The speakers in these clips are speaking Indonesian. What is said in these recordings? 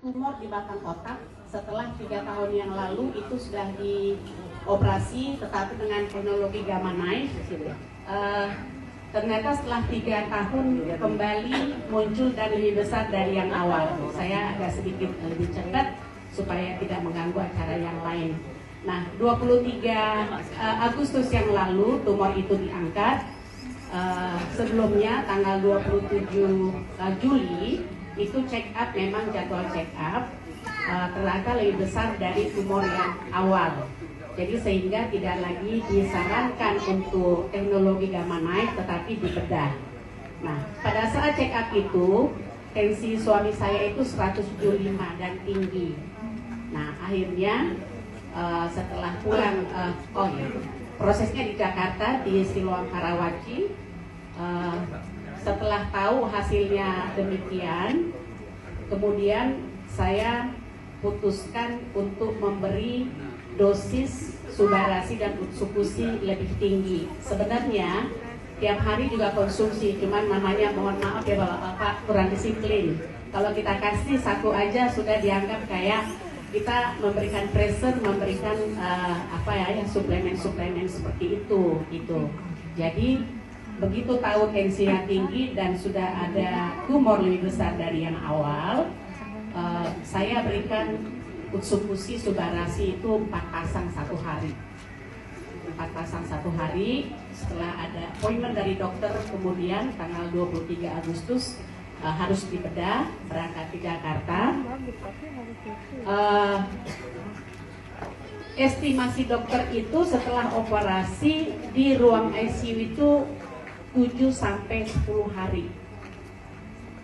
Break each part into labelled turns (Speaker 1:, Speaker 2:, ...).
Speaker 1: tumor di batang otak setelah 3 tahun yang lalu itu sudah dioperasi, tetapi dengan teknologi gamma knife. Ternyata setelah 3 tahun kembali muncul dan lebih besar dari yang awal. Saya agak sedikit lebih cepat supaya tidak mengganggu acara yang lain. Nah, 23 Agustus yang lalu tumor itu diangkat. Sebelumnya tanggal 27 Juli itu check up, memang jadwal check up ternyata lebih besar dari tumor yang awal. Jadi sehingga tidak lagi disarankan untuk teknologi gamma knife tetapi dibedah. Nah, pada saat check up itu tensi suami saya itu 175 dan tinggi. Nah, akhirnya setelah pulang, prosesnya di Jakarta di Siloam Karawaci. Setelah tahu hasilnya demikian, kemudian saya putuskan untuk memberi dosis subarasi dan utsukusi lebih tinggi. Sebenarnya tiap hari juga konsumsi, cuman namanya mohon maaf ya Bapak kurang disiplin. Kalau kita kasih satu aja sudah dianggap kayak kita memberikan pressure, memberikan suplemen-suplemen seperti itu gitu. Jadi begitu tahu tensinya tinggi dan sudah ada tumor lebih besar dari yang awal, saya berikan utsukusi subarasi itu 4 pasang 1 hari. 4 pasang 1 hari. Setelah ada appointment dari dokter, kemudian tanggal 23 Agustus harus dibedah, berangkat ke Jakarta. Estimasi dokter itu setelah operasi di ruang ICU itu 7 sampai 10 hari.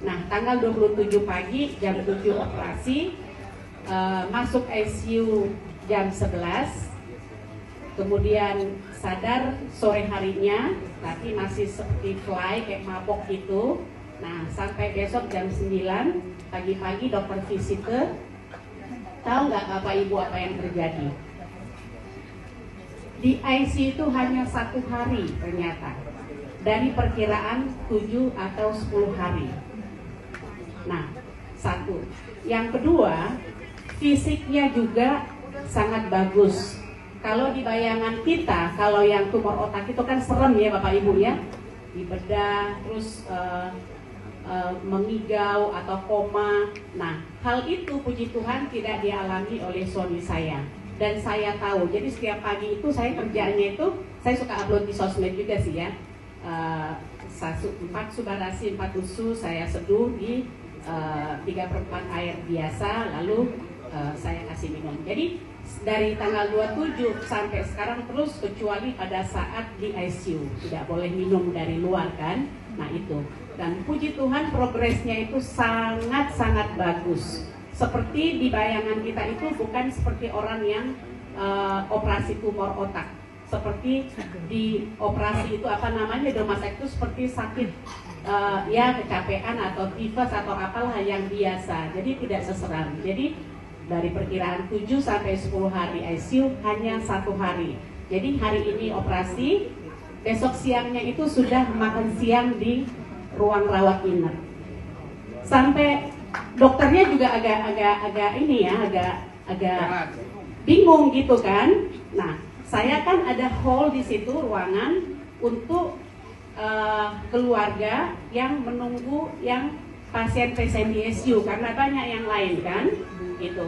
Speaker 1: Nah, tanggal 27 pagi jam 7 operasi, masuk ICU jam 11, kemudian sadar sore harinya, tapi masih seperti fly kayak mabok gitu. Nah, sampai besok jam 9 pagi-pagi dokter visitor. Tahu nggak Bapak Ibu apa yang terjadi? Di ICU itu hanya 1 hari ternyata, dari perkiraan 7 atau 10 hari. Nah, satu. Yang kedua, fisiknya juga sangat bagus. Kalau di bayangan kita, kalau yang tumor otak itu kan serem ya Bapak Ibu ya, dibedah terus mengigau atau koma. Nah, hal itu puji Tuhan tidak dialami oleh suami saya. Dan saya tahu, jadi setiap pagi itu saya kerjanya itu, saya suka upload di sosmed juga sih ya. 4 subarasi, 4 usus saya seduh di 3/4 air biasa, lalu saya kasih minum. Jadi dari tanggal 27 sampai sekarang terus, kecuali pada saat di ICU tidak boleh minum dari luar kan. Nah itu, dan puji Tuhan progresnya itu sangat-sangat bagus. Seperti di bayangan kita itu bukan seperti orang yang operasi tumor otak. Seperti di operasi itu di rumah sakit itu seperti sakit ya kecapean atau tifus atau apalah yang biasa. Jadi tidak seseram. Jadi dari perkiraan 7 sampai 10 hari ICU hanya 1 hari. Jadi hari ini operasi, besok siangnya itu sudah makan siang di ruang rawat inap. Sampai dokternya juga agak bingung gitu kan. Nah, saya kan ada hall di situ, ruangan untuk keluarga yang menunggu yang pasien-pasien di ICU karena banyak yang lain kan, gitu.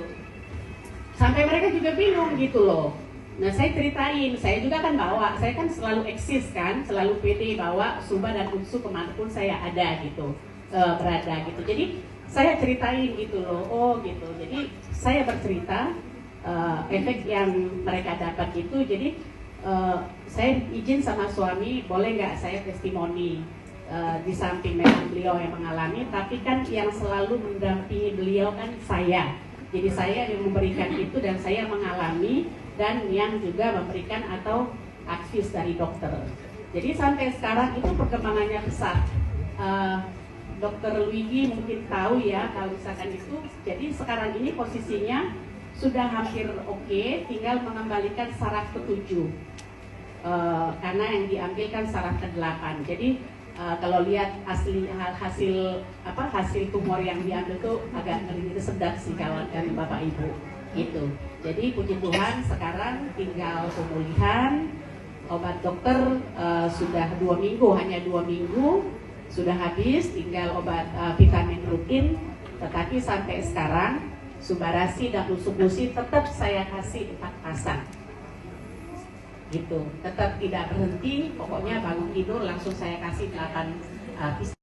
Speaker 1: Sampai mereka juga bingung gitu loh. Nah, saya ceritain, saya juga kan bawa, saya kan selalu eksis kan, selalu pede bawa suba dan utsu kemanapun saya ada gitu, berada gitu. Jadi saya ceritain gitu loh, oh gitu. Jadi saya bercerita efek yang mereka dapat itu. Jadi saya izin sama suami, boleh nggak saya testimoni di samping memang beliau yang mengalami, tapi kan yang selalu mendampingi beliau kan saya. Jadi saya yang memberikan itu dan saya mengalami, dan yang juga memberikan atau advice dari dokter. Jadi sampai sekarang itu perkembangannya besar. Dokter Luigi mungkin tahu ya kalau misalkan itu. Jadi sekarang ini posisinya sudah hampir oke, tinggal mengembalikan saraf ke-7. Karena yang diambil kan saraf ke-8. Jadi kalau lihat hasil tumor yang diambil tuh agak ngeri, itu sedap sih kawan dan Bapak Ibu gitu. Jadi puji Tuhan sekarang tinggal pemulihan, obat dokter sudah 2 minggu, hanya 2 minggu sudah habis, tinggal obat vitamin rutin. Tetapi sampai sekarang Subarasi dan Lusubusi tetap saya kasih 4 pasang gitu, tetap tidak berhenti. Pokoknya bangun tidur langsung saya kasih 8 pisang.